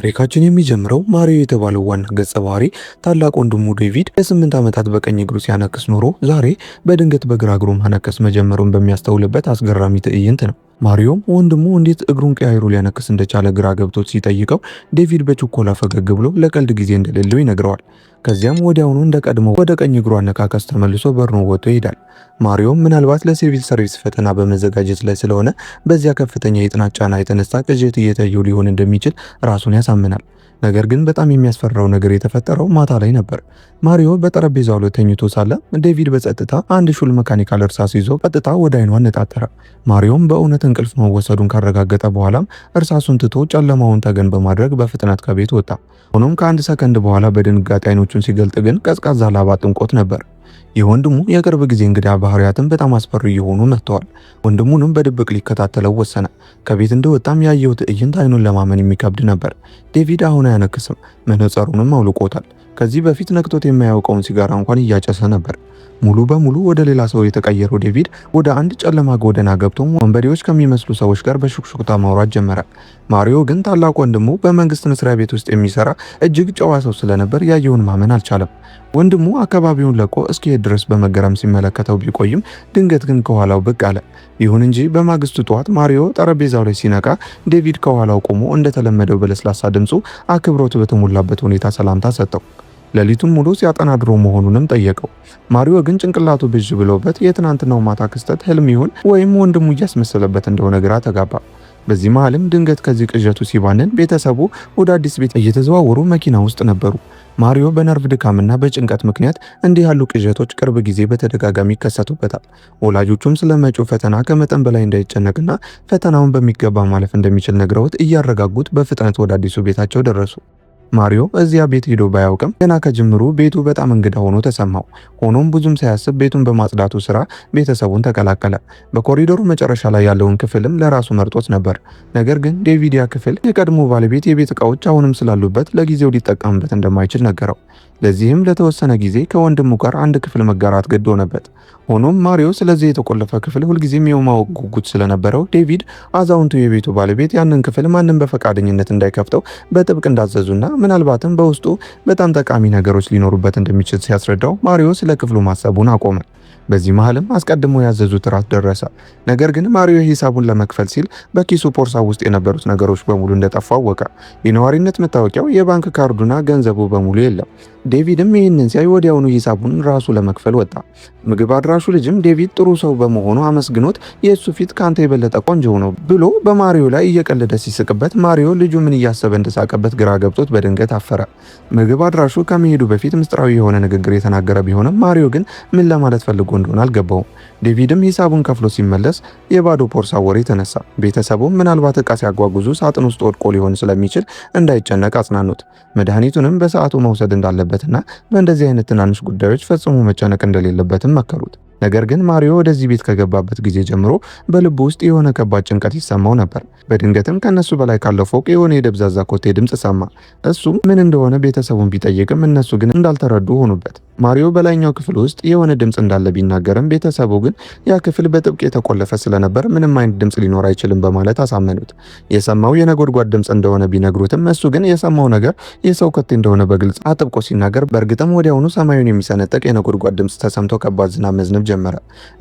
ታሪካችን የሚጀምረው ማሪዮ የተባለው ዋና ገጸ ባህሪ ታላቅ ወንድሙ ዴቪድ ለ8 ዓመታት በቀኝ እግሩ ሲያነክስ ኖሮ ዛሬ በድንገት በግራ እግሩ ማነከስ መጀመሩን በሚያስተውልበት አስገራሚ ትዕይንት ነው። ማሪዮም ወንድሙ እንዴት እግሩን ቀያይሮ ሊያነክስ እንደቻለ ግራ ገብቶት ሲጠይቀው ዴቪድ በችኮላ ፈገግ ብሎ ለቀልድ ጊዜ እንደሌለው ይነግረዋል። ከዚያም ወዲያውኑ እንደቀድሞ ወደ ቀኝ እግሩ አነካከስ ተመልሶ በርኖ ወጥቶ ይሄዳል። ማሪዮም ምናልባት ለሲቪል ሰርቪስ ፈተና በመዘጋጀት ላይ ስለሆነ በዚያ ከፍተኛ የጥናት ጫና የተነሳ ቅዠት እየታየው ሊሆን እንደሚችል ራሱን ያሳምናል። ነገር ግን በጣም የሚያስፈራው ነገር የተፈጠረው ማታ ላይ ነበር። ማሪዮ በጠረጴዛው ላይ ተኝቶ ሳለ ዴቪድ በጸጥታ አንድ ሹል መካኒካል እርሳስ ይዞ ቀጥታ ወደ አይኑ አነጣጠረ። ማሪዮም በእውነት እንቅልፍ መወሰዱን ካረጋገጠ በኋላም እርሳሱን ትቶ ጨለማውን ተገን በማድረግ በፍጥነት ከቤት ወጣ። ሆኖም ከአንድ ሰከንድ በኋላ በድንጋጤ አይኖቹን ሲገልጥ ግን ቀዝቃዛ ላባ ጥንቆት ነበር። የወንድሙ የቅርብ ጊዜ እንግዳ ባህሪያትን በጣም አስፈሪ እየሆኑ መጥተዋል። ወንድሙንም በድብቅ ሊከታተለው ወሰነ። ከቤት እንደወጣም ያየው ትዕይንት አይኑን ለማመን የሚከብድ ነበር። ዴቪድ አሁን አያነክስም፣ መነጽሩንም አውልቆታል። ከዚህ በፊት ነክቶት የማያውቀውን ሲጋራ እንኳን እያጨሰ ነበር። ሙሉ በሙሉ ወደ ሌላ ሰው የተቀየረው ዴቪድ ወደ አንድ ጨለማ ጎዳና ገብቶ ወንበዴዎች ከሚመስሉ ሰዎች ጋር በሹክሹክታ ማውራት ጀመረ። ማሪዮ ግን ታላቅ ወንድሙ በመንግስት መስሪያ ቤት ውስጥ የሚሰራ እጅግ ጨዋ ሰው ስለነበር ያየውን ማመን አልቻለም። ወንድሙ አካባቢውን ለቆ እስኪሄድ ድረስ በመገረም ሲመለከተው ቢቆይም ድንገት ግን ከኋላው ብቅ አለ። ይሁን እንጂ በማግስቱ ጠዋት ማሪዮ ጠረጴዛው ላይ ሲነቃ ዴቪድ ከኋላው ቆሞ እንደተለመደው በለስላሳ ድምፁ አክብሮት በተሞላበት ሁኔታ ሰላምታ ሰጠው። ሌሊቱን ሙሉ ሲያጠና ድሮ መሆኑንም ጠየቀው። ማሪዮ ግን ጭንቅላቱ ብዥ ብሎበት የትናንትናው ማታ ክስተት ህልም ይሁን ወይም ወንድሙ እያስመሰለበት እንደሆነ ግራ ተጋባ። በዚህ መሃልም ድንገት ከዚህ ቅዠቱ ሲባንን ቤተሰቡ ወደ አዲስ ቤት እየተዘዋወሩ መኪና ውስጥ ነበሩ። ማሪዮ በነርቭ ድካምና በጭንቀት ምክንያት እንዲህ ያሉ ቅዠቶች ቅርብ ጊዜ በተደጋጋሚ ይከሰቱበታል። ወላጆቹም ስለ መጪው ፈተና ከመጠን በላይ እንዳይጨነቅና ፈተናውን በሚገባ ማለፍ እንደሚችል ነግረውት እያረጋጉት በፍጥነት ወደ አዲሱ ቤታቸው ደረሱ። ማሪዮ እዚያ ቤት ሄዶ ባያውቅም ገና ከጅምሩ ቤቱ በጣም እንግዳ ሆኖ ተሰማው። ሆኖም ብዙም ሳያስብ ቤቱን በማጽዳቱ ስራ ቤተሰቡን ተቀላቀለ። በኮሪዶሩ መጨረሻ ላይ ያለውን ክፍልም ለራሱ መርጦት ነበር። ነገር ግን ዴቪድ ያ ክፍል የቀድሞ ባለቤት የቤት እቃዎች አሁንም ስላሉበት ለጊዜው ሊጠቀምበት እንደማይችል ነገረው። ለዚህም ለተወሰነ ጊዜ ከወንድሙ ጋር አንድ ክፍል መጋራት ግድ ሆነበት። ሆኖም ማሪዮ ስለዚህ የተቆለፈ ክፍል ሁልጊዜም የማወቅ ጉጉት ስለነበረው ዴቪድ አዛውንቱ የቤቱ ባለቤት ያንን ክፍል ማንም በፈቃደኝነት እንዳይከፍተው በጥብቅ እንዳዘዙና ምናልባትም በውስጡ በጣም ጠቃሚ ነገሮች ሊኖሩበት እንደሚችል ሲያስረዳው ማሪዮ ስለ ክፍሉ ማሰቡን አቆመ። በዚህ መሃልም አስቀድሞ ያዘዙት ራት ደረሰ። ነገር ግን ማሪዮ ሂሳቡን ለመክፈል ሲል በኪሱ ቦርሳ ውስጥ የነበሩት ነገሮች በሙሉ እንደጠፋ አወቀ። የነዋሪነት መታወቂያው፣ የባንክ ካርዱና ገንዘቡ በሙሉ የለም። ዴቪድም ይህንን ሲያይ ወዲያውኑ ሂሳቡን ራሱ ለመክፈል ወጣ። ምግብ አድራሹ ልጅም ዴቪድ ጥሩ ሰው በመሆኑ አመስግኖት የእሱ ፊት ካንተ የበለጠ ቆንጆ ነው ብሎ በማሪዮ ላይ እየቀለደ ሲስቅበት ማሪዮ ልጁ ምን እያሰበ እንደሳቀበት ግራ ገብቶት በድንገት አፈረ። ምግብ አድራሹ ከመሄዱ በፊት ምስጢራዊ የሆነ ንግግር የተናገረ ቢሆንም ማሪዮ ግን ምን ለማለት ፈልጎ እንደሆነ አልገባውም። ዴቪድም ሂሳቡን ከፍሎ ሲመለስ የባዶ ቦርሳ ወሬ ተነሳ። ቤተሰቡም ምናልባት ዕቃ ሲያጓጉዙ ሳጥን ውስጥ ወድቆ ሊሆን ስለሚችል እንዳይጨነቅ አጽናኑት። መድኃኒቱንም በሰዓቱ መውሰድ እንዳለበትና በእንደዚህ አይነት ትናንሽ ጉዳዮች ፈጽሞ መጨነቅ እንደሌለበትም መከሩት። ነገር ግን ማሪዮ ወደዚህ ቤት ከገባበት ጊዜ ጀምሮ በልቡ ውስጥ የሆነ ከባድ ጭንቀት ይሰማው ነበር። በድንገትም ከነሱ በላይ ካለው ፎቅ የሆነ የደብዛዛ ኮቴ ድምፅ ሰማ። እሱም ምን እንደሆነ ቤተሰቡን ቢጠይቅም እነሱ ግን እንዳልተረዱ ሆኑበት። ማሪዮ በላይኛው ክፍል ውስጥ የሆነ ድምፅ እንዳለ ቢናገርም ቤተሰቡ ግን ያ ክፍል በጥብቅ የተቆለፈ ስለነበር ምንም አይነት ድምፅ ሊኖር አይችልም በማለት አሳመኑት። የሰማው የነጎድጓድ ድምፅ እንደሆነ ቢነግሩትም እሱ ግን የሰማው ነገር የሰው ኮቴ እንደሆነ በግልጽ አጥብቆ ሲናገር በእርግጥም ወዲያውኑ ሰማዩን የሚሰነጠቅ የነጎድጓድ ድምፅ ተሰምቶ ከባድ ዝናብ መዝነብ ጀመረ።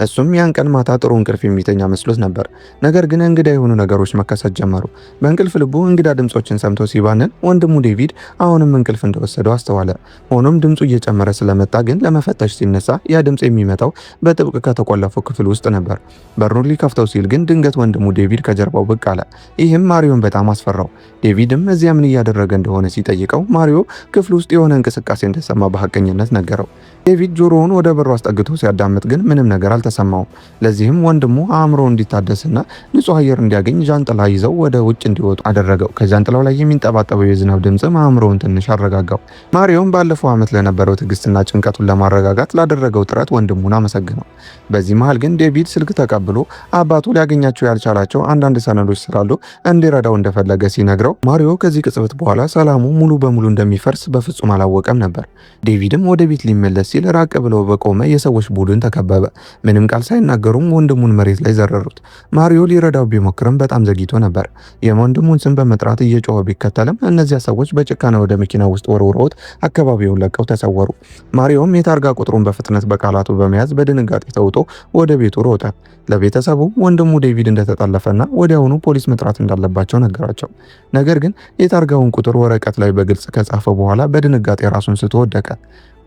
እሱም ያን ቀን ማታ ጥሩ እንቅልፍ የሚተኛ መስሎት ነበር። ነገር ግን እንግዳ የሆኑ ነገሮች መከሰት ጀመሩ። በእንቅልፍ ልቡ እንግዳ ድምጾችን ሰምቶ ሲባንን ወንድሙ ዴቪድ አሁንም እንቅልፍ እንደወሰደው አስተዋለ። ሆኖም ድምፁ እየጨመረ ስለመጣ ግን ለመፈተሽ ሲነሳ ያ ድምፅ የሚመጣው በጥብቅ ከተቆለፈው ክፍል ውስጥ ነበር። በሩን ሊከፍተው ሲል ግን ድንገት ወንድሙ ዴቪድ ከጀርባው ብቅ አለ። ይህም ማሪዮን በጣም አስፈራው። ዴቪድም እዚያ ምን እያደረገ እንደሆነ ሲጠይቀው ማሪዮ ክፍል ውስጥ የሆነ እንቅስቃሴ እንደሰማ በሐቀኝነት ነገረው። ዴቪድ ጆሮውን ወደ በሩ አስጠግቶ ሲያዳምጥ ግን ምንም ነገር አልተሰማውም። ለዚህም ወንድሙ አእምሮ እንዲታደስና ንጹህ አየር እንዲያገኝ ጃንጥላ ይዘው ወደ ውጭ እንዲወጡ አደረገው። ከጃንጥላው ላይ የሚንጠባጠበው የዝናብ ድምፅም አእምሮውን ትንሽ አረጋጋው። ማሪዮም ባለፈው ዓመት ለነበረው ትዕግስትና ጭንቀቱን ለማረጋጋት ላደረገው ጥረት ወንድሙን አመሰግነው። በዚህ መሃል ግን ዴቪድ ስልክ ተቀብሎ አባቱ ሊያገኛቸው ያልቻላቸው አንዳንድ ሰነዶች ስላሉ እንዲረዳው እንደፈለገ ሲነግረው ማሪዮ ከዚህ ቅጽበት በኋላ ሰላሙ ሙሉ በሙሉ እንደሚፈርስ በፍጹም አላወቀም ነበር። ዴቪድም ወደ ቤት ሊመለስ ሲል ራቅ ብለው በቆመ የሰዎች ቡድን ተከበበ። ምንም ቃል ሳይናገሩም ወንድሙን መሬት ላይ ዘረሩት። ማሪዮ ሊረዳው ቢሞክርም በጣም ዘግይቶ ነበር። የወንድሙን ስም በመጥራት እየጮኸ ቢከተልም እነዚያ ሰዎች በጭካኔ ወደ መኪና ውስጥ ወርውረውት አካባቢውን ለቀው ተሰወሩ። ማሪዮም የታርጋ ቁጥሩን በፍጥነት በቃላቱ በመያዝ በድንጋጤ ተውጦ ወደ ቤቱ ሮጠ። ለቤተሰቡ ወንድሙ ዴቪድ እንደተጠለፈና ወዲያውኑ ፖሊስ መጥራት እንዳለባቸው ነገራቸው። ነገር ግን የታርጋውን ቁጥር ወረቀት ላይ በግልጽ ከጻፈ በኋላ በድንጋጤ ራሱን ስቶ ወደቀ።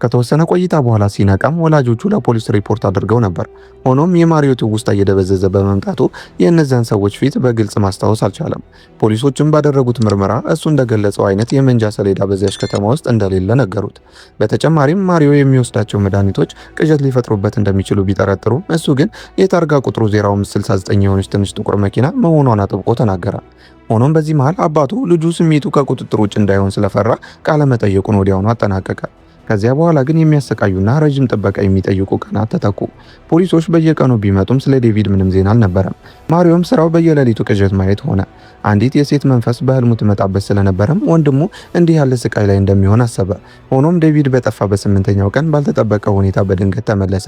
ከተወሰነ ቆይታ በኋላ ሲነቃም ወላጆቹ ለፖሊስ ሪፖርት አድርገው ነበር። ሆኖም የማሪዮ ትውስታ እየደበዘዘ በመምጣቱ የእነዚያን ሰዎች ፊት በግልጽ ማስታወስ አልቻለም። ፖሊሶችም ባደረጉት ምርመራ እሱ እንደገለጸው አይነት የመንጃ ሰሌዳ በዚያች ከተማ ውስጥ እንደሌለ ነገሩት። በተጨማሪም ማሪዮ የሚወስዳቸው መድኃኒቶች ቅዠት ሊፈጥሩበት እንደሚችሉ ቢጠረጥሩም እሱ ግን የታርጋ ቁጥሩ 0569 የሆነች ትንሽ ጥቁር መኪና መሆኗን አጥብቆ ተናገረ። ሆኖም በዚህ መሃል አባቱ ልጁ ስሜቱ ከቁጥጥር ውጭ እንዳይሆን ስለፈራ ቃለ መጠየቁን ወዲያውኑ አጠናቀቀ። ከዚያ በኋላ ግን የሚያሰቃዩና ረጅም ጥበቃ የሚጠይቁ ቀናት ተተኩ። ፖሊሶች በየቀኑ ቢመጡም ስለ ዴቪድ ምንም ዜና አልነበረም። ማሪዮም ስራው በየሌሊቱ ቅዠት ማየት ሆነ። አንዲት የሴት መንፈስ በህልሙ ትመጣበት ስለነበረም ወንድሙ እንዲህ ያለ ስቃይ ላይ እንደሚሆን አሰበ። ሆኖም ዴቪድ በጠፋ በ8ኛው ቀን ባልተጠበቀ ሁኔታ በድንገት ተመለሰ።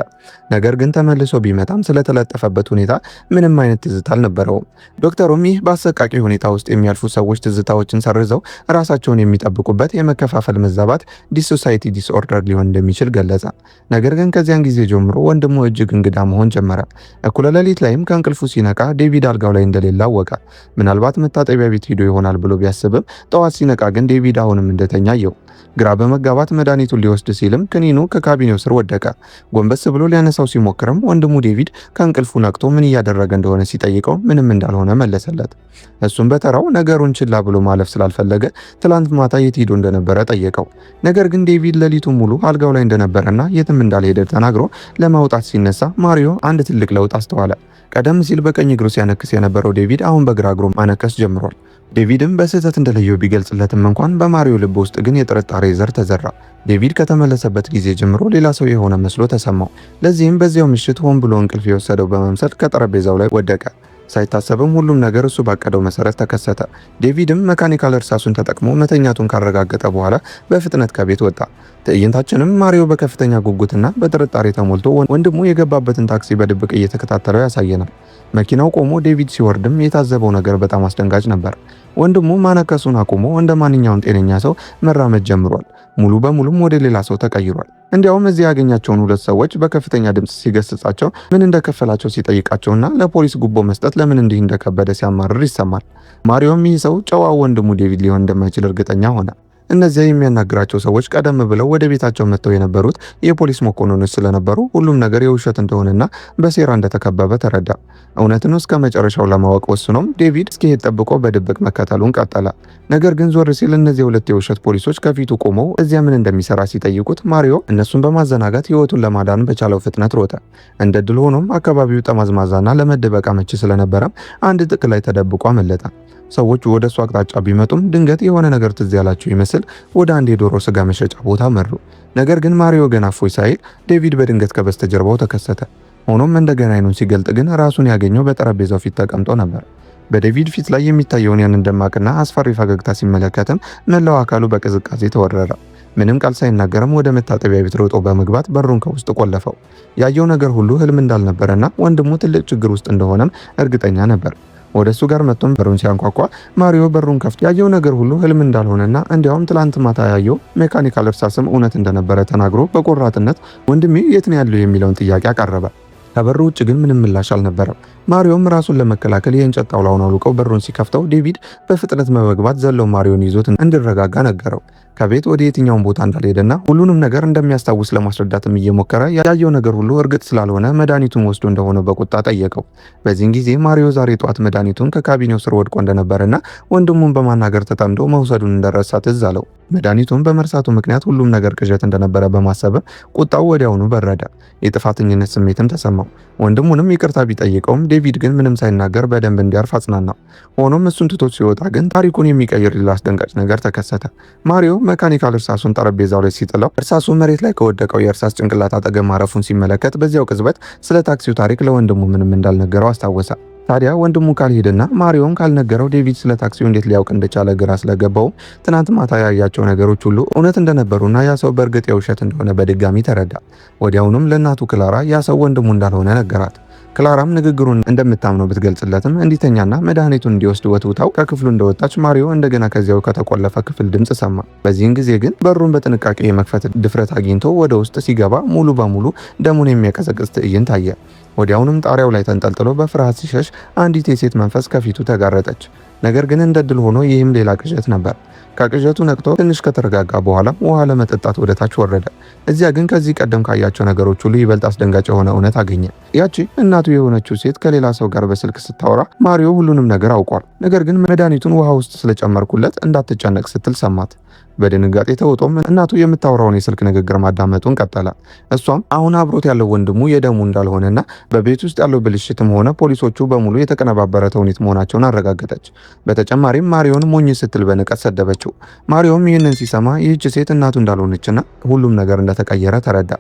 ነገር ግን ተመልሶ ቢመጣም ስለተለጠፈበት ሁኔታ ምንም አይነት ትዝታ አልነበረውም። ዶክተሩም ይህ በአሰቃቂ ሁኔታ ውስጥ የሚያልፉ ሰዎች ትዝታዎችን ሰርዘው ራሳቸውን የሚጠብቁበት የመከፋፈል መዛባት ዲሶሳይቲ ዲስኦርደር ሊሆን እንደሚችል ገለጸ። ነገር ግን ከዚያን ጊዜ ጀምሮ ወንድሙ እጅግ እንግዳ መሆን ጀመረ። እኩለ ሌሊት ላይም ከእንቅልፉ ሲነቃ ዴቪድ አልጋው ላይ እንደሌለ አወቀ። ምናልባት መታጠቢያ ቤት ሄዶ ይሆናል ብሎ ቢያስብም ጠዋት ሲነቃ ግን ዴቪድ አሁንም እንደተኛ አየው። ግራ በመጋባት መድኃኒቱን ሊወስድ ሲልም ክኒኑ ከካቢኔው ስር ወደቀ። ጎንበስ ብሎ ሊያነሳው ሲሞክርም ወንድሙ ዴቪድ ከእንቅልፉ ነቅቶ ምን እያደረገ እንደሆነ ሲጠይቀው ምንም እንዳልሆነ መለሰለት። እሱም በተራው ነገሩን ችላ ብሎ ማለፍ ስላልፈለገ ትላንት ማታ የት ሄዶ እንደነበረ ጠየቀው። ነገር ግን ዴቪድ ሌሊቱን ሙሉ አልጋው ላይ እንደነበረና የትም እንዳልሄደ ተናግሮ ለማውጣት ሲነሳ ማሪዮ አንድ ትልቅ ለውጥ አስተዋለ። ቀደም ሲል በቀኝ እግሩ ሲያነክስ የነበረው ዴቪድ አሁን በግራ እግሩ ማነከስ ጀምሯል። ዴቪድም በስህተት እንደለየው ቢገልጽለትም እንኳን በማሪዮ ልብ ውስጥ ግን የጥርጣሬ ዘር ተዘራ። ዴቪድ ከተመለሰበት ጊዜ ጀምሮ ሌላ ሰው የሆነ መስሎ ተሰማው። ለዚህም በዚያው ምሽት ሆን ብሎ እንቅልፍ የወሰደው በመምሰል ከጠረጴዛው ላይ ወደቀ። ሳይታሰብም ሁሉም ነገር እሱ ባቀደው መሰረት ተከሰተ። ዴቪድም መካኒካል እርሳሱን ተጠቅሞ መተኛቱን ካረጋገጠ በኋላ በፍጥነት ከቤት ወጣ። ትዕይንታችንም ማሪዮ በከፍተኛ ጉጉትና በጥርጣሬ ተሞልቶ ወንድሙ የገባበትን ታክሲ በድብቅ እየተከታተለው ያሳየናል። መኪናው ቆሞ ዴቪድ ሲወርድም የታዘበው ነገር በጣም አስደንጋጭ ነበር። ወንድሙ ማነከሱን አቁሞ እንደ ማንኛውም ጤነኛ ሰው መራመድ ጀምሯል። ሙሉ በሙሉም ወደ ሌላ ሰው ተቀይሯል። እንዲያውም እዚህ ያገኛቸውን ሁለት ሰዎች በከፍተኛ ድምፅ ሲገስጻቸው ምን እንደከፈላቸው ሲጠይቃቸውና ለፖሊስ ጉቦ መስጠት ለምን እንዲህ እንደከበደ ሲያማርር ይሰማል። ማሪዮም ይህ ሰው ጨዋው ወንድሙ ዴቪድ ሊሆን እንደማይችል እርግጠኛ ሆነ። እነዚያ የሚያናግራቸው ሰዎች ቀደም ብለው ወደ ቤታቸው መጥተው የነበሩት የፖሊስ መኮንኖች ስለነበሩ ሁሉም ነገር የውሸት እንደሆነና በሴራ እንደተከበበ ተረዳ። እውነትን እስከ መጨረሻው ለማወቅ ወስኖም ዴቪድ እስኪሄድ ጠብቆ በድብቅ መከተሉን ቀጠለ። ነገር ግን ዞር ሲል እነዚህ ሁለት የውሸት ፖሊሶች ከፊቱ ቆመው እዚያ ምን እንደሚሰራ ሲጠይቁት ማሪዮ እነሱን በማዘናጋት ሕይወቱን ለማዳን በቻለው ፍጥነት ሮጠ። እንደ ድል ሆኖም አካባቢው ጠማዝማዛና ለመደበቅ አመቺ ስለነበረም አንድ ጥቅ ላይ ተደብቆ አመለጠ። ሰዎቹ ወደ እሱ አቅጣጫ ቢመጡም ድንገት የሆነ ነገር ትዝ ያላቸው ይመስል ወደ አንድ የዶሮ ስጋ መሸጫ ቦታ መሩ። ነገር ግን ማሪዮ ገና እፎይ ሳይል ዴቪድ በድንገት ከበስተጀርባው ተከሰተ። ሆኖም እንደገና አይኑን ሲገልጥ ግን ራሱን ያገኘው በጠረጴዛው ፊት ተቀምጦ ነበር። በዴቪድ ፊት ላይ የሚታየውን ያንን ደማቅና አስፈሪ ፈገግታ ሲመለከትም መላው አካሉ በቅዝቃዜ ተወረረ። ምንም ቃል ሳይናገርም ወደ መታጠቢያ ቤት ሮጦ በመግባት በሩን ከውስጥ ቆለፈው። ያየው ነገር ሁሉ ህልም እንዳልነበረና ወንድሙ ትልቅ ችግር ውስጥ እንደሆነም እርግጠኛ ነበር። ወደ እሱ ጋር መጥቶም በሩን ሲያንኳኳ ማሪዮ በሩን ከፍቶ ያየው ነገር ሁሉ ህልም እንዳልሆነና እንዲያውም ትላንት ማታ ያየው ሜካኒካል እርሳስም እውነት እንደነበረ ተናግሮ በቆራጥነት ወንድሜ የት ነው ያለው የሚለውን ጥያቄ አቀረበ። ከበሩ ውጭ ግን ምንም ምላሽ አልነበረም። ማሪዮም ራሱን ለመከላከል የእንጨት ጣውላውን አውልቀው በሩን ሲከፍተው ዴቪድ በፍጥነት በመግባት ዘለው ማሪዮን ይዞት እንዲረጋጋ ነገረው። ከቤት ወደ የትኛውን ቦታ እንዳልሄደና ሁሉንም ነገር እንደሚያስታውስ ለማስረዳትም እየሞከረ ያየው ነገር ሁሉ እርግጥ ስላልሆነ መድኃኒቱን ወስዶ እንደሆነ በቁጣ ጠየቀው። በዚህን ጊዜ ማሪዮ ዛሬ ጧት መድኃኒቱን ከካቢኔው ስር ወድቆ እንደነበረና ወንድሙን በማናገር ተጠምዶ መውሰዱን እንደረሳ ትዝ አለው። መድኃኒቱን በመርሳቱ ምክንያት ሁሉም ነገር ቅዠት እንደነበረ በማሰብ ቁጣው ወዲያውኑ በረደ። የጥፋተኝነት ስሜትም ተሰማው። ወንድሙንም ይቅርታ ቢጠይቀውም ዴቪድ ግን ምንም ሳይናገር በደንብ እንዲያርፍ አጽናናው። ሆኖም እሱን ትቶት ሲወጣ ግን ታሪኩን የሚቀይር ሌላ አስደንጋጭ ነገር ተከሰተ። ማሪዮ መካኒካል እርሳሱን ጠረጴዛው ላይ ሲጥለው እርሳሱ መሬት ላይ ከወደቀው የእርሳስ ጭንቅላት አጠገብ ማረፉን ሲመለከት በዚያው ቅጽበት ስለ ታክሲው ታሪክ ለወንድሙ ምንም እንዳልነገረው አስታወሰ። ታዲያ ወንድሙ ካልሄደና ማሪዮም ካልነገረው ዴቪድ ስለ ታክሲው እንዴት ሊያውቅ እንደቻለ ግራ ስለገባው ትናንት ማታ ያያቸው ነገሮች ሁሉ እውነት እንደነበሩና ያ ሰው በእርግጥ የውሸት እንደሆነ በድጋሚ ተረዳ። ወዲያውኑም ለእናቱ ክላራ ያ ሰው ወንድሙ እንዳልሆነ ነገራት። ክላራም ንግግሩን እንደምታምነው ብትገልጽለትም እንዲተኛና መድኃኒቱን እንዲወስድ ወትውታው ከክፍሉ እንደወጣች ማሪዮ እንደገና ከዚያው ከተቆለፈ ክፍል ድምፅ ሰማ። በዚህን ጊዜ ግን በሩን በጥንቃቄ የመክፈት ድፍረት አግኝቶ ወደ ውስጥ ሲገባ ሙሉ በሙሉ ደሙን የሚያቀዘቅዝ ትዕይንት አየ። ወዲያውንም ጣሪያው ላይ ተንጠልጥሎ በፍርሃት ሲሸሽ አንዲት የሴት መንፈስ ከፊቱ ተጋረጠች። ነገር ግን እንደ ድል ሆኖ ይህም ሌላ ቅዠት ነበር። ከቅዠቱ ነቅቶ ትንሽ ከተረጋጋ በኋላ ውሃ ለመጠጣት ወደ ታች ወረደ። እዚያ ግን ከዚህ ቀደም ካያቸው ነገሮች ሁሉ ይበልጥ አስደንጋጭ የሆነ እውነት አገኘ። ያቺ እናቱ የሆነችው ሴት ከሌላ ሰው ጋር በስልክ ስታወራ ማሪዮ ሁሉንም ነገር አውቋል። ነገር ግን መድኃኒቱን ውሃ ውስጥ ስለጨመርኩለት እንዳትጨነቅ ስትል ሰማት። በድንጋጤ ተውጦም እናቱ የምታወራውን የስልክ ንግግር ማዳመጡን ቀጠለ። እሷም አሁን አብሮት ያለው ወንድሙ የደሙ እንዳልሆነና በቤት ውስጥ ያለው ብልሽትም ሆነ ፖሊሶቹ በሙሉ የተቀነባበረ ተውኔት መሆናቸውን አረጋገጠች። በተጨማሪም ማሪዮን ሞኝ ስትል በንቀት ሰደበችው። ማሪዮም ይህንን ሲሰማ ይህች ሴት እናቱ እንዳልሆነችና ሁሉም ነገር እንደተቀየረ ተረዳ።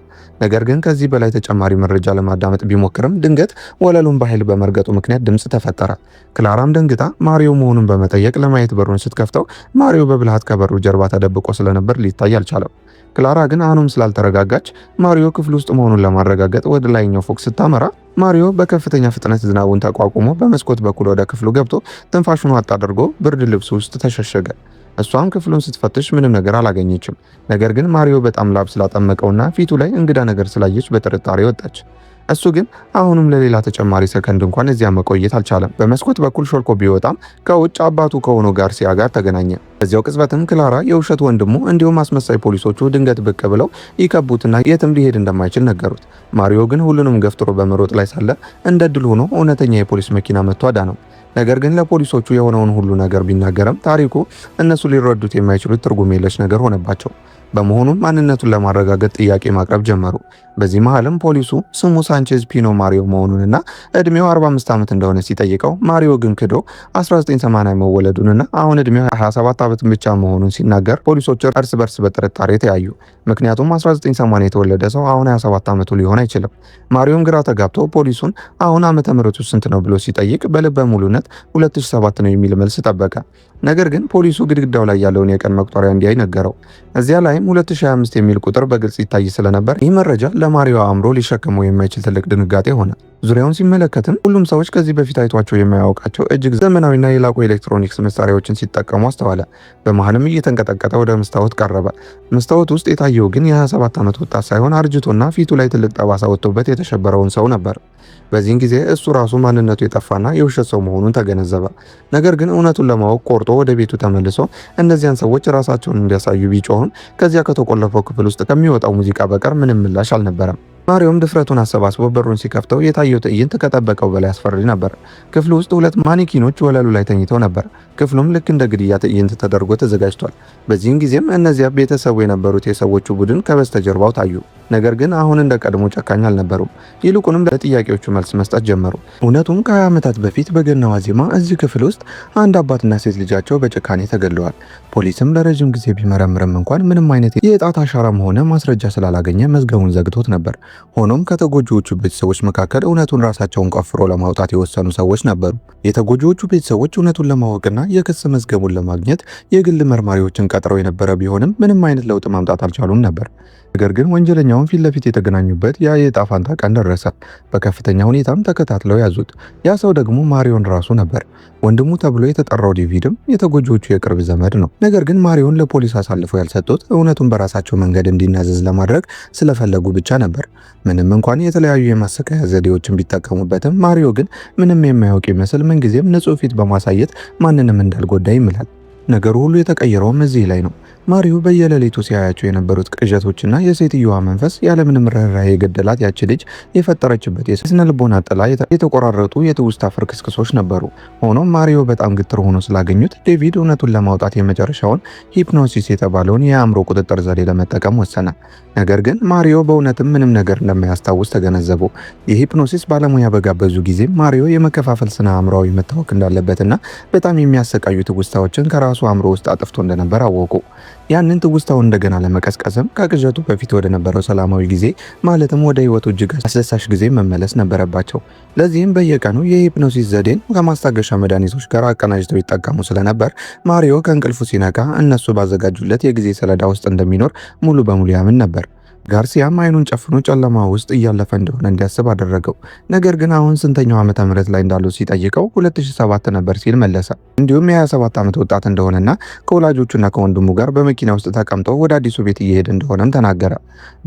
ነገር ግን ከዚህ በላይ ተጨማሪ መረጃ ለማዳመጥ ቢሞክርም ድንገት ወለሉን በኃይል በመርገጡ ምክንያት ድምፅ ተፈጠረ። ክላራም ደንግጣ ማሪዮ መሆኑን በመጠየቅ ለማየት በሩን ስትከፍተው ማሪዮ በብልሃት ከበሩ ጀርባ ተደብቆ ስለነበር ሊታይ አልቻለም። ክላራ ግን አሁንም ስላልተረጋጋች ማሪዮ ክፍል ውስጥ መሆኑን ለማረጋገጥ ወደ ላይኛው ፎቅ ስታመራ ማሪዮ በከፍተኛ ፍጥነት ዝናቡን ተቋቁሞ በመስኮት በኩል ወደ ክፍሉ ገብቶ ትንፋሹን ዋጥ አድርጎ ብርድ ልብሱ ውስጥ ተሸሸገ። እሷም ክፍሉን ስትፈትሽ ምንም ነገር አላገኘችም። ነገር ግን ማሪዮ በጣም ላብ ስላጠመቀውና ፊቱ ላይ እንግዳ ነገር ስላየች በጥርጣሬ ወጣች። እሱ ግን አሁንም ለሌላ ተጨማሪ ሰከንድ እንኳን እዚያ መቆየት አልቻለም። በመስኮት በኩል ሾልኮ ቢወጣም ከውጭ አባቱ ከሆነው ጋርሲያ ጋር ተገናኘ። በዚያው ቅጽበትም ክላራ የውሸት ወንድሙ እንዲሁም አስመሳይ ፖሊሶቹ ድንገት ብቅ ብለው ይከቡትና የትም ሊሄድ እንደማይችል ነገሩት። ማሪዮ ግን ሁሉንም ገፍትሮ በመሮጥ ላይ ሳለ እንደ ድል ሆኖ እውነተኛ የፖሊስ መኪና መጥቶ አዳነው። ነገር ግን ለፖሊሶቹ የሆነውን ሁሉ ነገር ቢናገርም ታሪኩ እነሱ ሊረዱት የማይችሉት ትርጉም የለሽ ነገር ሆነባቸው። በመሆኑም ማንነቱን ለማረጋገጥ ጥያቄ ማቅረብ ጀመሩ። በዚህ መሃልም ፖሊሱ ስሙ ሳንቼዝ ፒኖ ማሪዮ መሆኑንና እድሜው 45 ዓመት እንደሆነ ሲጠይቀው ማሪዮ ግን ክዶ 1980 መወለዱንና አሁን እድሜው 27 ዓመት ብቻ መሆኑን ሲናገር ፖሊሶች እርስ በርስ በጥርጣሬ ተያዩ። ምክንያቱም 1980 የተወለደ ሰው አሁን 27 ዓመቱ ሊሆን አይችልም። ማሪዮም ግራ ተጋብቶ ፖሊሱን አሁን ዓመተ ምህረቱ ስንት ነው ብሎ ሲጠይቅ በልበ ሙሉነት 2007 ነው የሚል መልስ ጠበቀ። ነገር ግን ፖሊሱ ግድግዳው ላይ ያለውን የቀን መቁጠሪያ እንዲያይ ነገረው። እዚያ ላይም 2025 የሚል ቁጥር በግልጽ ይታይ ስለነበር ይህ መረጃ ለማሪዮ አእምሮ ሊሸከመው የማይችል ትልቅ ድንጋጤ ሆነ። ዙሪያውን ሲመለከትም ሁሉም ሰዎች ከዚህ በፊት አይቷቸው የማያውቃቸው እጅግ ዘመናዊና የላቁ ኤሌክትሮኒክስ መሳሪያዎችን ሲጠቀሙ አስተዋለ። በመሃልም እየተንቀጠቀጠ ወደ መስታወት ቀረበ። መስታወት ውስጥ የታየው ግን የ27 ዓመት ወጣት ሳይሆን አርጅቶና ፊቱ ላይ ትልቅ ጠባሳ ወጥቶበት የተሸበረውን ሰው ነበር። በዚህን ጊዜ እሱ ራሱ ማንነቱ የጠፋና የውሸት ሰው መሆኑን ተገነዘበ። ነገር ግን እውነቱን ለማወቅ ቆርጦ ወደ ቤቱ ተመልሶ እነዚያን ሰዎች ራሳቸውን እንዲያሳዩ ቢጮህም ከዚያ ከተቆለፈው ክፍል ውስጥ ከሚወጣው ሙዚቃ በቀር ምንም ምላሽ አልነበረም። ማሪዮም ድፍረቱን አሰባስቦ በሩን ሲከፍተው የታየው ትዕይንት ከጠበቀው በላይ አስፈሪ ነበር። ክፍሉ ውስጥ ሁለት ማኒኪኖች ወለሉ ላይ ተኝተው ነበር። ክፍሉም ልክ እንደ ግድያ ትዕይንት ተደርጎ ተዘጋጅቷል። በዚህን ጊዜም እነዚያ ቤተሰቡ የነበሩት የሰዎቹ ቡድን ከበስተጀርባው ታዩ። ነገር ግን አሁን እንደ ቀድሞ ጨካኝ አልነበሩም። ይልቁንም ለጥያቄዎቹ መልስ መስጠት ጀመሩ። እውነቱም ከ20 ዓመታት በፊት በገና ዋዜማ እዚህ ክፍል ውስጥ አንድ አባትና ሴት ልጃቸው በጭካኔ ተገድለዋል። ፖሊስም ለረጅም ጊዜ ቢመረምርም እንኳን ምንም አይነት የጣት አሻራም ሆነ ማስረጃ ስላላገኘ መዝገቡን ዘግቶት ነበር። ሆኖም ከተጎጂዎቹ ቤተሰቦች መካከል እውነቱን ራሳቸውን ቆፍሮ ለማውጣት የወሰኑ ሰዎች ነበሩ። የተጎጂዎቹ ቤተሰቦች እውነቱን ለማወቅና የክስ መዝገቡን ለማግኘት የግል መርማሪዎችን ቀጥረው የነበረ ቢሆንም ምንም አይነት ለውጥ ማምጣት አልቻሉም ነበር። ነገር ግን ወንጀለኛውን ፊት ለፊት የተገናኙበት ያ የዕጣ ፈንታ ቀን ደረሰ። በከፍተኛ ሁኔታም ተከታትለው ያዙት። ያ ሰው ደግሞ ማሪዮን ራሱ ነበር። ወንድሙ ተብሎ የተጠራው ዴቪድም የተጎጂዎቹ የቅርብ ዘመድ ነው። ነገር ግን ማሪዮን ለፖሊስ አሳልፈው ያልሰጡት እውነቱን በራሳቸው መንገድ እንዲናዘዝ ለማድረግ ስለፈለጉ ብቻ ነበር። ምንም እንኳን የተለያዩ የማሰቃያ ዘዴዎችን ቢጠቀሙበትም ማሪዮ ግን ምንም የማያውቅ ይመስል ምንጊዜም ንጹህ ፊት በማሳየት ማንንም እንዳልጎዳ ይምላል። ነገሩ ሁሉ የተቀየረውም እዚህ ላይ ነው። ማሪዮ በየሌሊቱ ሲያያቸው የነበሩት ቅዠቶችና የሴትዮዋ መንፈስ ያለምንም ርኅራኄ የገደላት ያቺ ልጅ የፈጠረችበት የስነ ልቦና ጥላ የተቆራረጡ የትውስታ ፍርክስክሶች ነበሩ። ሆኖም ማሪዮ በጣም ግትር ሆኖ ስላገኙት ዴቪድ እውነቱን ለማውጣት የመጨረሻውን ሂፕኖሲስ የተባለውን የአእምሮ ቁጥጥር ዘዴ ለመጠቀም ወሰነ። ነገር ግን ማሪዮ በእውነትም ምንም ነገር እንደማያስታውስ ተገነዘቡ። የሂፕኖሲስ ባለሙያ በጋበዙ ጊዜ ማሪዮ የመከፋፈል ስነ አእምሮዊ መታወክ እንዳለበትና በጣም የሚያሰቃዩ ትውስታዎችን ከራሱ አእምሮ ውስጥ አጥፍቶ እንደነበር አወቁ። ያንን ትውስታውን እንደገና ለመቀስቀስም ከቅዠቱ በፊት ወደ ነበረው ሰላማዊ ጊዜ ማለትም ወደ ህይወቱ እጅግ አስደሳች ጊዜ መመለስ ነበረባቸው። ለዚህም በየቀኑ የሂፕኖሲስ ዘዴን ከማስታገሻ መድኃኒቶች ጋር አቀናጅተው ይጠቀሙ ስለነበር ማሪዮ ከእንቅልፉ ሲነቃ እነሱ ባዘጋጁለት የጊዜ ሰሌዳ ውስጥ እንደሚኖር ሙሉ በሙሉ ያምን ነበር። ጋርሲያም አይኑን ጨፍኖ ጨለማ ውስጥ እያለፈ እንደሆነ እንዲያስብ አደረገው። ነገር ግን አሁን ስንተኛው ዓመተ ምህረት ላይ እንዳሉ ሲጠይቀው 2007 ነበር ሲል መለሰ። እንዲሁም የ27 ዓመት ወጣት እንደሆነና ከወላጆቹና ከወንድሙ ጋር በመኪና ውስጥ ተቀምጦ ወደ አዲሱ ቤት እየሄደ እንደሆነም ተናገረ።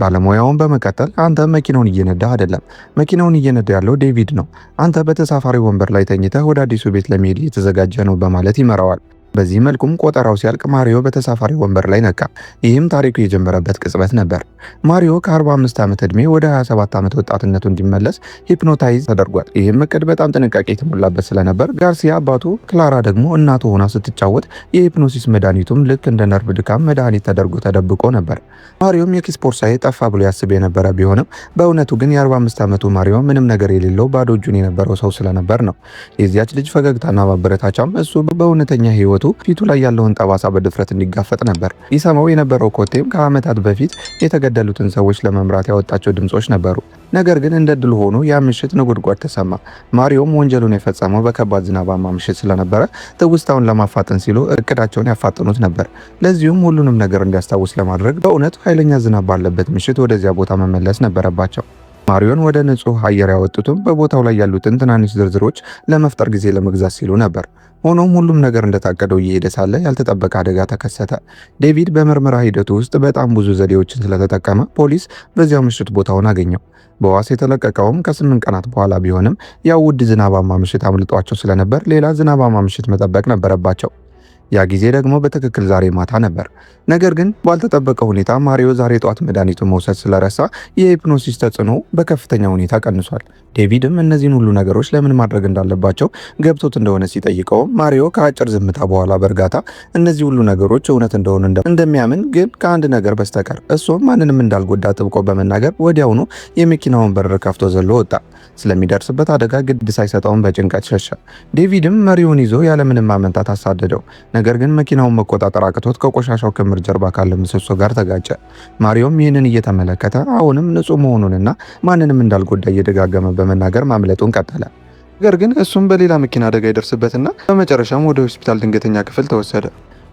ባለሙያውን በመቀጠል አንተ መኪናውን እየነዳ አይደለም፣ መኪናውን እየነዳ ያለው ዴቪድ ነው። አንተ በተሳፋሪ ወንበር ላይ ተኝተህ ወደ አዲሱ ቤት ለመሄድ እየተዘጋጀ ነው በማለት ይመራዋል። በዚህ መልኩም ቆጠራው ሲያልቅ ማሪዮ በተሳፋሪ ወንበር ላይ ነቃ። ይህም ታሪኩ የጀመረበት ቅጽበት ነበር። ማሪዮ ከ45 ዓመት ዕድሜ ወደ 27 ዓመት ወጣትነቱ እንዲመለስ ሂፕኖታይዝ ተደርጓል። ይህም እቅድ በጣም ጥንቃቄ የተሞላበት ስለነበር ጋርሲያ አባቱ፣ ክላራ ደግሞ እናቱ ሆና ስትጫወት የሂፕኖሲስ መድኃኒቱም ልክ እንደ ነርቭ ድካም መድኃኒት ተደርጎ ተደብቆ ነበር። ማሪዮም የኪስ ቦርሳዬ ጠፋ ብሎ ያስብ የነበረ ቢሆንም በእውነቱ ግን የ45 ዓመቱ ማሪዮ ምንም ነገር የሌለው ባዶ እጁን የነበረው ሰው ስለነበር ነው። የዚያች ልጅ ፈገግታና ማበረታቻም እሱ በእውነተኛ ህይወቱ ፊቱ ላይ ያለውን ጠባሳ በድፍረት እንዲጋፈጥ ነበር። ይሰማው የነበረው ኮቴም ከዓመታት በፊት የተገደሉትን ሰዎች ለመምራት ያወጣቸው ድምጾች ነበሩ። ነገር ግን እንደ ድል ሆኖ ያ ምሽት ነጎድጓድ ተሰማ። ማሪዮም ወንጀሉን የፈጸመው በከባድ ዝናባማ ምሽት ስለነበረ ትውስታውን ለማፋጠን ሲሉ እቅዳቸውን ያፋጥኑት ነበር። ለዚሁም ሁሉንም ነገር እንዲያስታውስ ለማድረግ በእውነት ኃይለኛ ዝናብ ባለበት ምሽት ወደዚያ ቦታ መመለስ ነበረባቸው። ማሪዮን ወደ ንጹህ አየር ያወጡትም በቦታው ላይ ያሉትን ትናንሽ ዝርዝሮች ለመፍጠር ጊዜ ለመግዛት ሲሉ ነበር። ሆኖም ሁሉም ነገር እንደታቀደው እየሄደ ሳለ ያልተጠበቀ አደጋ ተከሰተ። ዴቪድ በምርመራ ሂደቱ ውስጥ በጣም ብዙ ዘዴዎችን ስለተጠቀመ ፖሊስ በዚያው ምሽት ቦታውን አገኘው። በዋስ የተለቀቀውም ከ8 ቀናት በኋላ ቢሆንም ያው ውድ ዝናባማ ምሽት አምልጧቸው ስለነበር ሌላ ዝናባማ ምሽት መጠበቅ ነበረባቸው። ያ ጊዜ ደግሞ በትክክል ዛሬ ማታ ነበር። ነገር ግን ባልተጠበቀ ሁኔታ ማሪዮ ዛሬ ጧት መድኃኒቱን መውሰድ ስለረሳ የሂፕኖሲስ ተጽዕኖ በከፍተኛ ሁኔታ ቀንሷል። ዴቪድም እነዚህን ሁሉ ነገሮች ለምን ማድረግ እንዳለባቸው ገብቶት እንደሆነ ሲጠይቀው ማሪዮ ከአጭር ዝምታ በኋላ በእርጋታ እነዚህ ሁሉ ነገሮች እውነት እንደሆኑ እንደሚያምን ግን ከአንድ ነገር በስተቀር እሱም ማንንም እንዳልጎዳ ጥብቆ በመናገር ወዲያውኑ የመኪናውን በር ከፍቶ ዘሎ ወጣ። ስለሚደርስበት አደጋ ግድ ሳይሰጠውን በጭንቀት ሸሸ። ዴቪድም መሪውን ይዞ ያለምንም ማመንታት አሳደደው። ነገር ግን መኪናውን መቆጣጠር አቅቶት ከቆሻሻው ክምር ጀርባ ካለ ምሰሶ ጋር ተጋጨ። ማሪዮም ይህንን እየተመለከተ አሁንም ንጹህ መሆኑንና ማንንም እንዳልጎዳ እየደጋገመ በመናገር ማምለጡን ቀጠለ። ነገር ግን እሱም በሌላ መኪና አደጋ ይደርስበትና በመጨረሻም ወደ ሆስፒታል ድንገተኛ ክፍል ተወሰደ።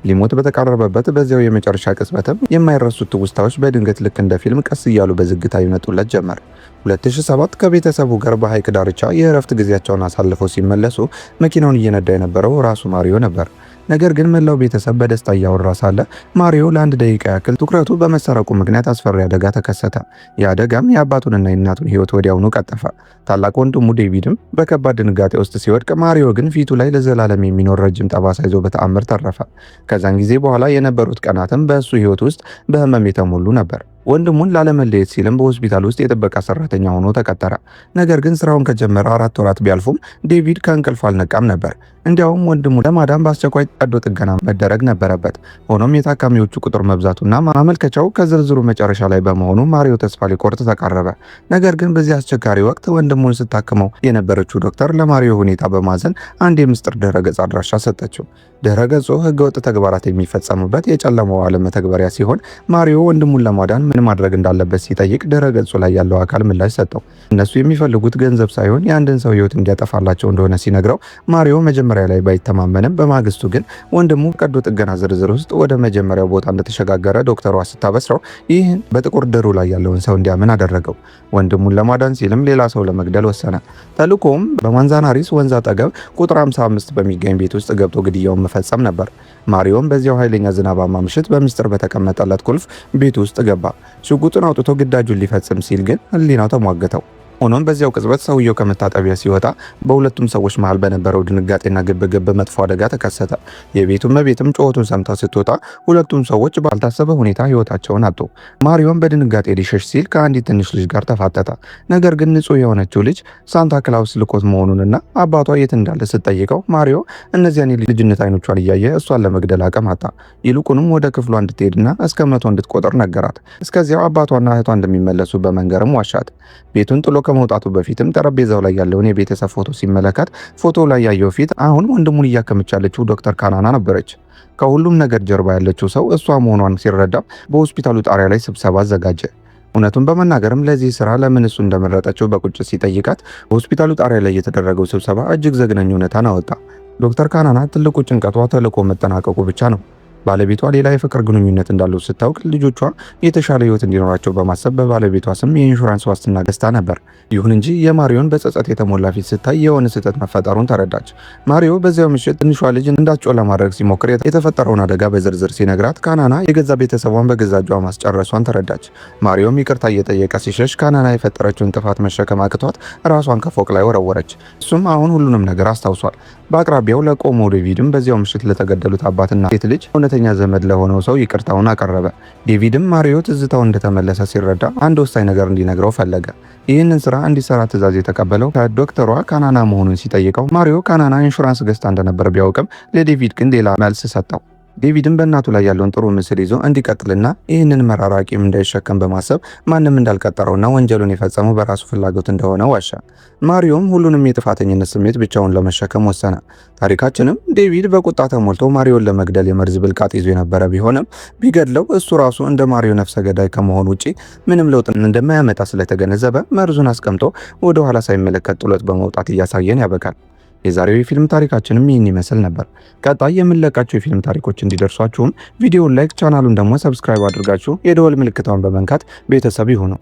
ሊሞት በተቃረበበት በዚያው የመጨረሻ ቅጽበትም የማይረሱት ትውስታዎች በድንገት ልክ እንደ ፊልም ቀስ እያሉ በዝግታ ይመጡለት ጀመር። 2007 ከቤተሰቡ ጋር በሐይቅ ዳርቻ የእረፍት ጊዜያቸውን አሳልፈው ሲመለሱ መኪናውን እየነዳ የነበረው ራሱ ማሪዮ ነበር። ነገር ግን መላው ቤተሰብ በደስታ እያወራ ሳለ ማሪዮ ለአንድ ደቂቃ ያክል ትኩረቱ በመሰረቁ ምክንያት አስፈሪ አደጋ ተከሰተ። የአደጋም የአባቱንና የእናቱን ሕይወት ወዲያውኑ ቀጠፈ። ታላቅ ወንድሙ ዴቪድም በከባድ ድንጋጤ ውስጥ ሲወድቅ፣ ማሪዮ ግን ፊቱ ላይ ለዘላለም የሚኖር ረጅም ጠባሳ ይዞ በተአምር ተረፈ። ከዛን ጊዜ በኋላ የነበሩት ቀናትም በእሱ ሕይወት ውስጥ በህመም የተሞሉ ነበር። ወንድሙን ላለመለየት ሲልም በሆስፒታል ውስጥ የጥበቃ ሰራተኛ ሆኖ ተቀጠረ። ነገር ግን ስራውን ከጀመረ 4 ወራት ቢያልፉም ዴቪድ ከእንቅልፉ አልነቃም ነበር። እንዲያውም ወንድሙ ለማዳን በአስቸኳይ ቀዶ ጥገና መደረግ ነበረበት። ሆኖም የታካሚዎቹ ቁጥር መብዛቱና ማመልከቻው ከዝርዝሩ መጨረሻ ላይ በመሆኑ ማሪዮ ተስፋ ሊቆርጥ ተቃረበ። ነገር ግን በዚህ አስቸጋሪ ወቅት ወንድሙን ስታክመው የነበረችው ዶክተር ለማሪዮ ሁኔታ በማዘን አንድ የምስጢር ድረገጽ አድራሻ ሰጠችው። ድረገጹ ህገወጥ ተግባራት የሚፈጸሙበት የጨለማው ዓለም መተግበሪያ ሲሆን ማሪዮ ወንድሙን ለማዳን ምን ማድረግ እንዳለበት ሲጠይቅ ድረገጹ ላይ ያለው አካል ምላሽ ሰጠው። እነሱ የሚፈልጉት ገንዘብ ሳይሆን የአንድን ሰው ህይወት እንዲያጠፋላቸው እንደሆነ ሲነግረው ማሪዮ መጀመሪያ ላይ ባይተማመንም በማግስቱ ግን ወንድሙ ቀዶ ጥገና ዝርዝር ውስጥ ወደ መጀመሪያው ቦታ እንደተሸጋገረ ዶክተሯ ስታበስረው ይህን በጥቁር ድሩ ላይ ያለውን ሰው እንዲያምን አደረገው። ወንድሙን ለማዳን ሲልም ሌላ ሰው ለመግደል ወሰነ። ተልእኮውም በማንዛናሪስ ወንዝ አጠገብ ቁጥር 55 በሚገኝ ቤት ውስጥ ገብቶ ግድያውን መፈጸም ነበር። ማሪዮም በዚያው ኃይለኛ ዝናባማ ምሽት በምስጢር በተቀመጠለት ቁልፍ ቤት ውስጥ ገባ። ሽጉጡን አውጥቶ ግዳጁን ሊፈጽም ሲል ግን ህሊናው ተሟገተው። ሆኖም በዚያው ቅጽበት ሰውየው ከመታጠቢያ ሲወጣ በሁለቱም ሰዎች መሃል በነበረው ድንጋጤና ግብግብ መጥፎ አደጋ ተከሰተ። የቤቱ እመቤትም ጩኸቱን ሰምታ ስትወጣ ሁለቱም ሰዎች ባልታሰበ ሁኔታ ሕይወታቸውን አጡ። ማሪዮም በድንጋጤ ሊሸሽ ሲል ከአንዲት ትንሽ ልጅ ጋር ተፋጠጠ። ነገር ግን ንጹሕ የሆነችው ልጅ ሳንታ ክላውስ ልኮት መሆኑንና አባቷ የት እንዳለ ስትጠይቀው ማሪዮ እነዚያን የልጅነት አይኖቿን እያየ እሷን ለመግደል አቅም አጣ። ይልቁንም ወደ ክፍሏ እንድትሄድና እስከ 100 እንድትቆጥር ነገራት። እስከዚያው አባቷና እህቷ እንደሚመለሱ በመንገርም ዋሻት። ቤቱን ጥሎ ከመውጣቱ በፊትም ጠረጴዛው ላይ ያለውን የቤተሰብ ፎቶ ሲመለከት ፎቶው ላይ ያየው ፊት አሁን ወንድሙን እያከመች ያለችው ዶክተር ካናና ነበረች። ከሁሉም ነገር ጀርባ ያለችው ሰው እሷ መሆኗን ሲረዳ በሆስፒታሉ ጣሪያ ላይ ስብሰባ አዘጋጀ። እውነቱን በመናገርም ለዚህ ስራ ለምን እሱ እንደመረጠችው በቁጭት ሲጠይቃት በሆስፒታሉ ጣሪያ ላይ የተደረገው ስብሰባ እጅግ ዘግናኝ እውነታን አወጣ። ዶክተር ካናና ትልቁ ጭንቀቷ ተልዕኮ መጠናቀቁ ብቻ ነው። ባለቤቷ ሌላ የፍቅር ግንኙነት እንዳለው ስታውቅ ልጆቿ የተሻለ ህይወት እንዲኖራቸው በማሰብ በባለቤቷ ስም የኢንሹራንስ ዋስትና ገዝታ ነበር። ይሁን እንጂ የማሪዮን በጸጸት የተሞላ ፊት ስታይ የሆነ ስህተት መፈጠሩን ተረዳች። ማሪዮ በዚያው ምሽት ትንሿ ልጅ እንዳትጮህ ለማድረግ ሲሞክር የተፈጠረውን አደጋ በዝርዝር ሲነግራት ካናና የገዛ ቤተሰቧን በገዛ እጇ ማስጨረሷን ተረዳች። ማሪዮም ይቅርታ እየጠየቀ ሲሸሽ ካናና የፈጠረችውን ጥፋት መሸከም አቅቷት ራሷን ከፎቅ ላይ ወረወረች። እሱም አሁን ሁሉንም ነገር አስታውሷል። በአቅራቢያው ለቆመው ዴቪድም በዚያው ምሽት ለተገደሉት አባትና ሴት ልጅ እውነተኛ ዘመድ ለሆነው ሰው ይቅርታውን አቀረበ። ዴቪድም ማሪዮ ትዝታው እንደተመለሰ ሲረዳ አንድ ወሳኝ ነገር እንዲነግረው ፈለገ። ይህንን ስራ እንዲሰራ ትዕዛዝ የተቀበለው ከዶክተሯ ካናና መሆኑን ሲጠይቀው ማሪዮ ካናና ኢንሹራንስ ገዝታ እንደነበር ቢያውቅም ለዴቪድ ግን ሌላ መልስ ሰጠው። ዴቪድም በእናቱ ላይ ያለውን ጥሩ ምስል ይዞ እንዲቀጥልና ይህንን መራራ ቂም እንዳይሸከም በማሰብ ማንም እንዳልቀጠረውና ወንጀሉን የፈጸመው በራሱ ፍላጎት እንደሆነ ዋሻ። ማሪዮም ሁሉንም የጥፋተኝነት ስሜት ብቻውን ለመሸከም ወሰነ። ታሪካችንም ዴቪድ በቁጣ ተሞልቶ ማሪዮን ለመግደል የመርዝ ብልቃጥ ይዞ የነበረ ቢሆንም ቢገድለው እሱ ራሱ እንደ ማሪዮ ነፍሰ ገዳይ ከመሆን ውጪ ምንም ለውጥ እንደማያመጣ ስለተገነዘበ መርዙን አስቀምጦ ወደ ኋላ ሳይመለከት ጥሎት በመውጣት እያሳየን ያበቃል። የዛሬው የፊልም ታሪካችንም ይህን ይመስል ነበር። ቀጣይ የምንለቃቸው የፊልም ታሪኮች እንዲደርሷችሁም ቪዲዮውን ላይክ፣ ቻናሉን ደግሞ ሰብስክራይብ አድርጋችሁ የደወል ምልክቷን በመንካት ቤተሰብ ይሁኑ።